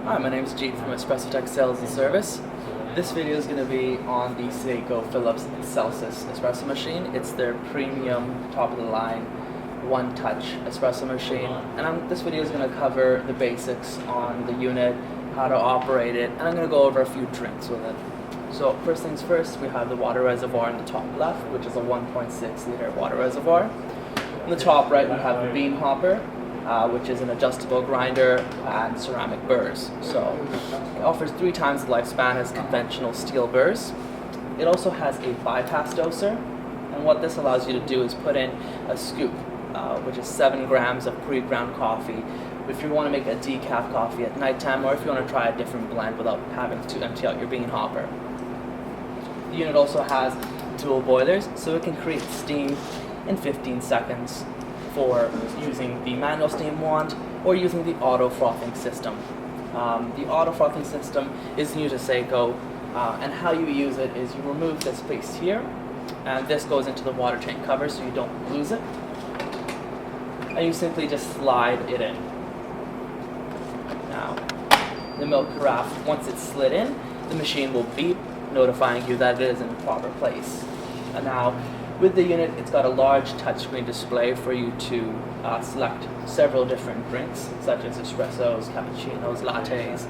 Hi, my name is Jeet from Espressotec Sales and Service. This video is going to be on the Saeco Philips Xelsis espresso machine. It's their premium, top-of-the-line, one-touch espresso machine. And this video is going to cover the basics on the unit, how to operate it, and I'm going to go over a few drinks with it. So first things first, we have the water reservoir in the top left, which is a 1.6 liter water reservoir. In the top right, we have the bean hopper, which is an adjustable grinder and ceramic burrs. So it offers 3 times the lifespan as conventional steel burrs. It also has a bypass doser, and what this allows you to do is put in a scoop, which is 7 grams of pre-ground coffee, if you want to make a decaf coffee at nighttime, or if you want to try a different blend without having to empty out your bean hopper. The unit also has dual boilers, so it can create steam in 15 seconds for using the manual steam wand or using the auto frothing system. The auto frothing system is new to Saeco, and how you use it is you remove this piece here, and this goes into the water tank cover so you don't lose it, and you simply just slide it in. Now, the milk carafe, once it's slid in, the machine will beep, notifying you that it is in the proper place. And now, with the unit, it's got a large touchscreen display for you to select several different drinks, such as espressos, cappuccinos, lattes.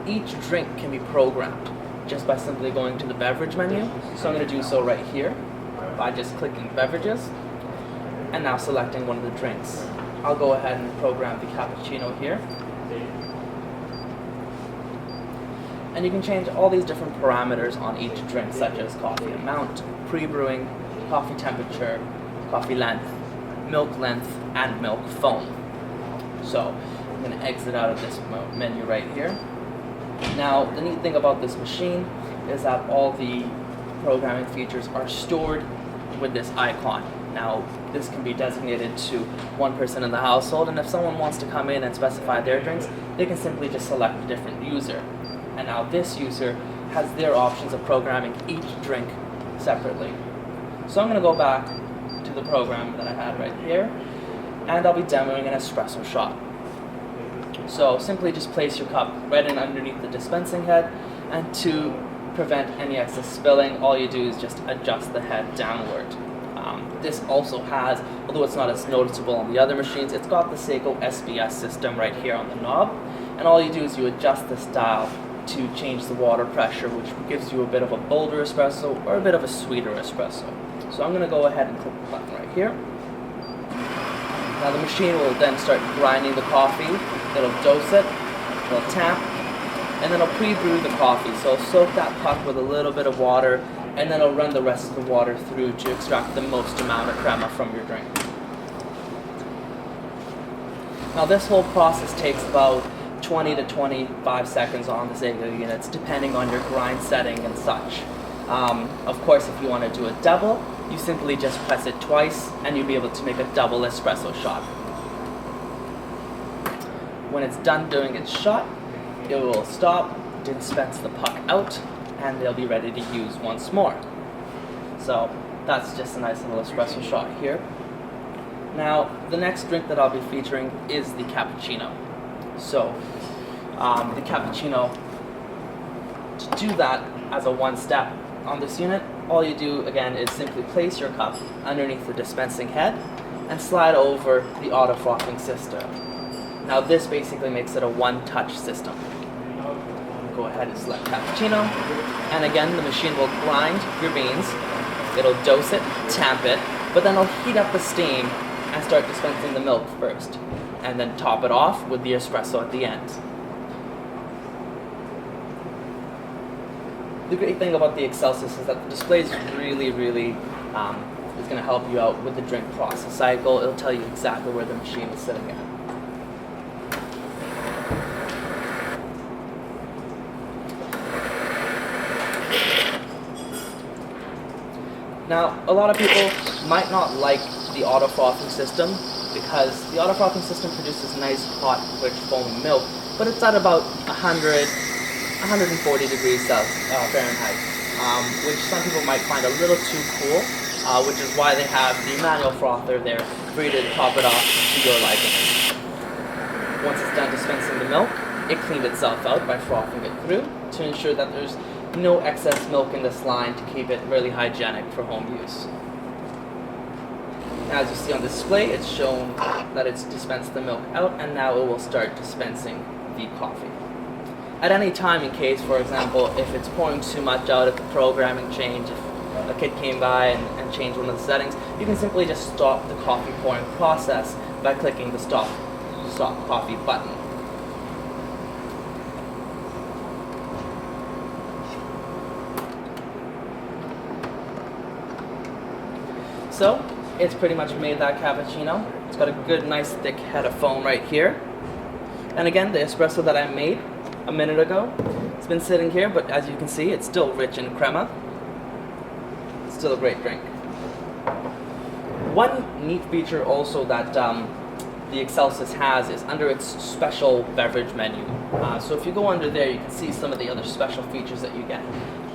Each drink can be programmed just by simply going to the beverage menu. So I'm going to do so right here by just clicking beverages and now selecting one of the drinks. I'll go ahead and program the cappuccino here. And you can change all these different parameters on each drink, such as coffee amount, pre-brewing, coffee temperature, coffee length, milk length, and milk foam. So I'm going to exit out of this menu right here. Now, the neat thing about this machine is that all the programming features are stored with this icon. Now, this can be designated to one person in the household, and if someone wants to come in and specify their drinks, they can simply just select a different user. And now this user has their options of programming each drink separately. So I'm going to go back to the program that I had right here, and I'll be demoing an espresso shot. So simply just place your cup right in underneath the dispensing head, and to prevent any excess spilling, all you do is just adjust the head downward. This also has, although it's not as noticeable on the other machines, it's got the Saeco SBS system right here on the knob, and all you do is you adjust this dial to change the water pressure, which gives you a bit of a bolder espresso or a bit of a sweeter espresso. So I'm going to go ahead and click the button right here. Now the machine will then start grinding the coffee. It'll dose it, it'll tap, and then it'll pre-brew the coffee. So it'll soak that puck with a little bit of water, and then it'll run the rest of the water through to extract the most amount of crema from your drink. Now this whole process takes about 20 to 25 seconds on the Saeco units, depending on your grind setting and such. Of course, if you want to do a double, you simply just press it twice and you'll be able to make a double espresso shot. When it's done doing its shot, it will stop, dispense the puck out, and they'll be ready to use once more. So that's just a nice little espresso shot here. Now, the next drink that I'll be featuring is the cappuccino. So, the cappuccino, to do that as a one step on this unit, all you do again is simply place your cup underneath the dispensing head and slide over the auto frothing system. Now this basically makes it a one-touch system. Go ahead and select cappuccino, and again the machine will grind your beans, it'll dose it, tamp it, but then it'll heat up the steam and start dispensing the milk first, and then top it off with the espresso at the end. The great thing about the Xelsis is that the display is really is going to help you out with the drink process cycle. It'll tell you exactly where the machine is sitting at. Now, a lot of people might not like the auto frothing system because the auto frothing system produces nice, hot, rich foam milk, but it's at about 140 degrees Fahrenheit, which some people might find a little too cool, which is why they have the manual frother there for you to top it off to your liking. Once it's done dispensing the milk, it cleaned itself out by frothing it through to ensure that there's no excess milk in this line to keep it really hygienic for home use. As you see on display, it's shown that it's dispensed the milk out, and now it will start dispensing the coffee. At any time, in case, for example, if it's pouring too much out, if the programming changed, if a kid came by and changed one of the settings, you can simply just stop the coffee pouring process by clicking the stop coffee button. So, it's pretty much made that cappuccino. It's got a good, nice, thick head of foam right here. And again, the espresso that I made a minute ago, it's been sitting here, but as you can see, it's still rich in crema. It's still a great drink. One neat feature also that the Xelsis has is under its special beverage menu. So if you go under there, you can see some of the other special features that you get.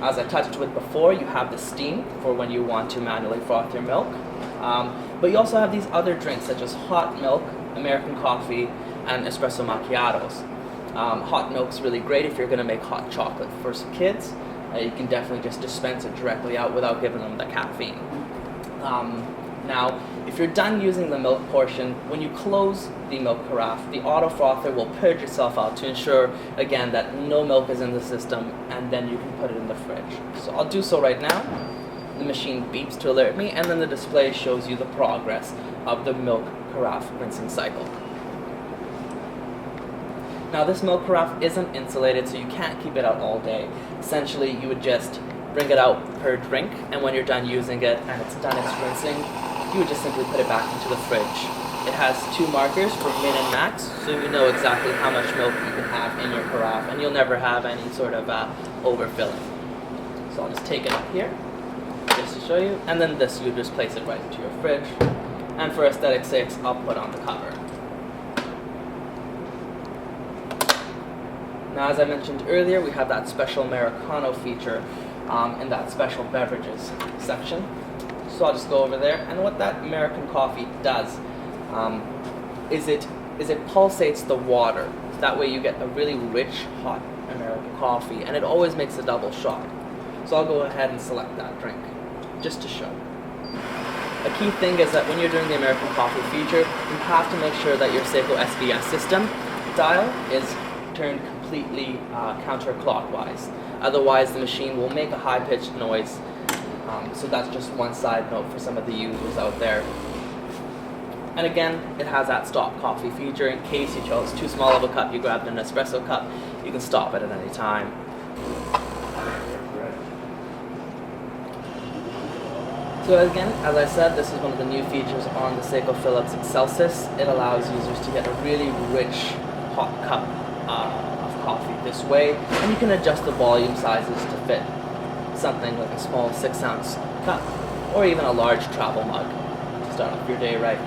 As I touched with before, you have the steam for when you want to manually froth your milk. But you also have these other drinks such as hot milk, American coffee, and espresso macchiatos. Hot milk's really great if you're going to make hot chocolate for some kids. You can definitely just dispense it directly out without giving them the caffeine. Now, if you're done using the milk portion, when you close the milk carafe, the auto frother will purge itself out to ensure, again, that no milk is in the system, and then you can put it in the fridge. So I'll do so right now. The machine beeps to alert me, and then the display shows you the progress of the milk carafe rinsing cycle. Now, this milk carafe isn't insulated, so you can't keep it out all day. Essentially, you would just bring it out per drink, and when you're done using it and it's done its rinsing, you would just simply put it back into the fridge. It has 2 markers for min and max, so you know exactly how much milk you can have in your carafe, and you'll never have any sort of overfilling. So I'll just take it up here, just to show you, and then this, you just place it right into your fridge. And for aesthetic sakes, I'll put on the cover. Now, as I mentioned earlier, we have that special Americano feature in that special beverages section. So I'll just go over there, and what that American coffee does is it pulsates the water. So that way you get a really rich, hot American coffee, and it always makes a double shot. So I'll go ahead and select that drink, just to show. A key thing is that when you're doing the American coffee feature, you have to make sure that your Saeco SBS system dial is turned completely counterclockwise. Otherwise, the machine will make a high-pitched noise. So that's just one side note for some of the users out there. And again, it has that stop coffee feature. In case you chose too small of a cup, you grabbed an espresso cup, you can stop it at any time. So again, as I said, this is one of the new features on the Saeco Philips Xelsis. It allows users to get a really rich, hot cup of coffee this way, and you can adjust the volume sizes to fit something like a small 6-ounce cup, or even a large travel mug to start off your day right.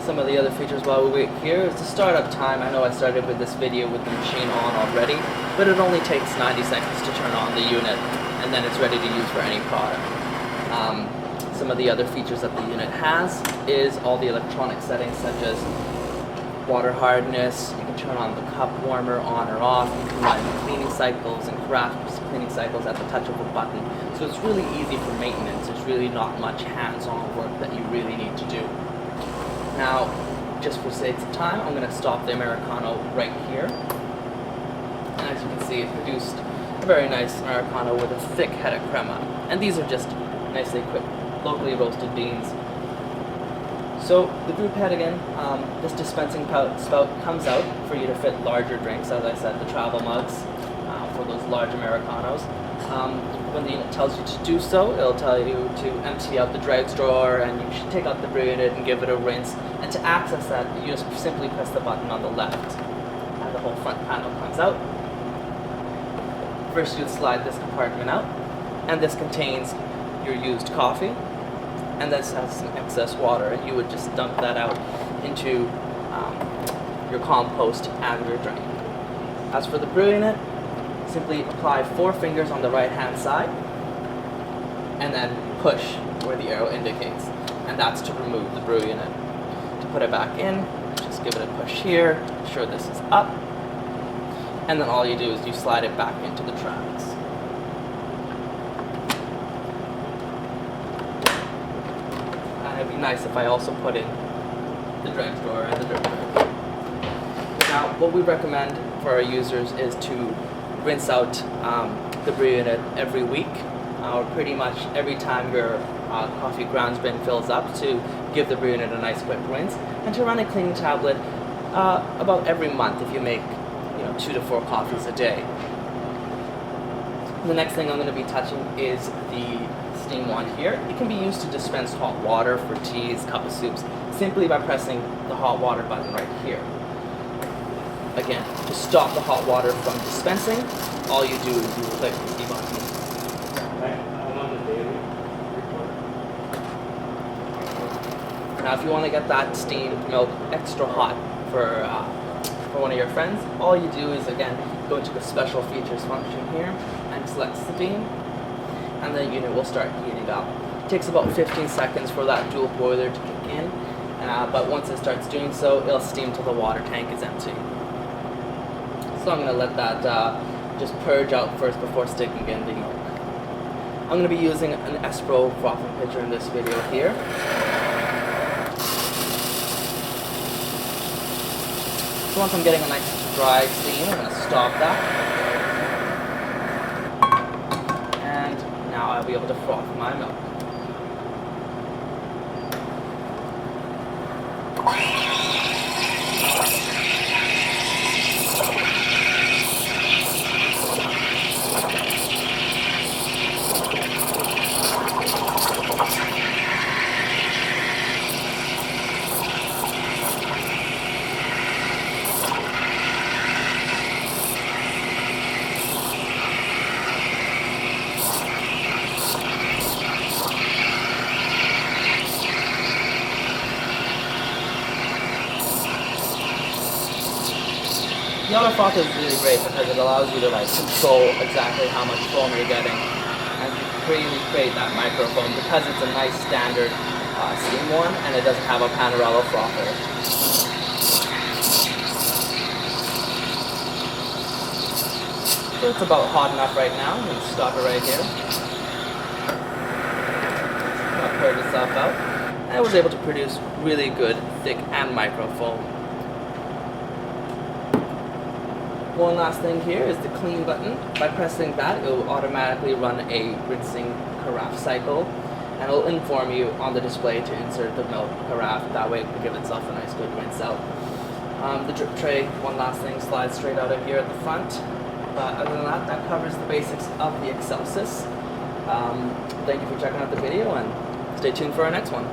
Some of the other features while we wait here is the startup time. I know I started with this video with the machine on already, but it only takes 90 seconds to turn on the unit, and then it's ready to use for any product. Some of the other features that the unit has is all the electronic settings such as water hardness. You can turn on the cup warmer on or off. You can run cleaning cycles and craft cleaning cycles at the touch of a button. So it's really easy for maintenance. There's really not much hands-on work that you really need to do. Now, just for sake of time, I'm going to stop the Americano right here. And as you can see, it produced a very nice Americano with a thick head of crema. And these are just nicely quick, locally roasted beans. So the group head again, this dispensing spout comes out for you to fit larger drinks, as I said, the travel mugs for those large Americanos. When the unit tells you to do so, it'll tell you to empty out the drag drawer, and you should take out the brew unit and give it a rinse. And to access that, you just simply press the button on the left, and the whole front panel comes out. First, you'd slide this compartment out, and this contains your used coffee, and this has some excess water, and you would just dump that out into your compost and your drain. As for the brew unit, simply apply 4 fingers on the right hand side, and then push where the arrow indicates, and that's to remove the brew unit. To put it back in, just give it a push here, ensure this is up, and then all you do is you slide it back into the tracks. And it'd be nice if I also put in the dredge drawer and the drip bag. Now, what we recommend for our users is to rinse out the brew unit every week, or pretty much every time your coffee grounds bin fills up, to give the brew unit a nice quick rinse, and to run a cleaning tablet about every month if you make 2 to 4 coffees a day. The next thing I'm going to be touching is the steam wand here. It can be used to dispense hot water for teas, cup of soups, simply by pressing the hot water button right here. Again, to stop the hot water from dispensing, all you do is you click the button. Now, if you want to get that steamed milk extra hot for one of your friends, all you do is, again, go into the special features function here and select steam, and the unit will start heating up. It takes about 15 seconds for that dual boiler to kick in, but once it starts doing so, it'll steam till the water tank is empty. So I'm going to let that just purge out first before sticking in the milk. I'm going to be using an Espresso frothing pitcher in this video here. So once I'm getting a nice dry steam, I'm going to stop that. And now I'll be able to froth my milk. The auto froth is really great because it allows you to control exactly how much foam you're getting, and you really create that microfoam because it's a nice standard steam one and it doesn't have a Panarello frother. So it's about hot enough right now. I'm going to stop it right here. I'll pour itself out. And I was able to produce really good thick and microfoam. One last thing here is the clean button. By pressing that, it will automatically run a rinsing carafe cycle, and it will inform you on the display to insert the milk carafe. That way it will give itself a nice good rinse out. The drip tray, one last thing, slides straight out of here at the front. But other than that, that covers the basics of the Xelsis. Thank you for checking out the video, and stay tuned for our next one.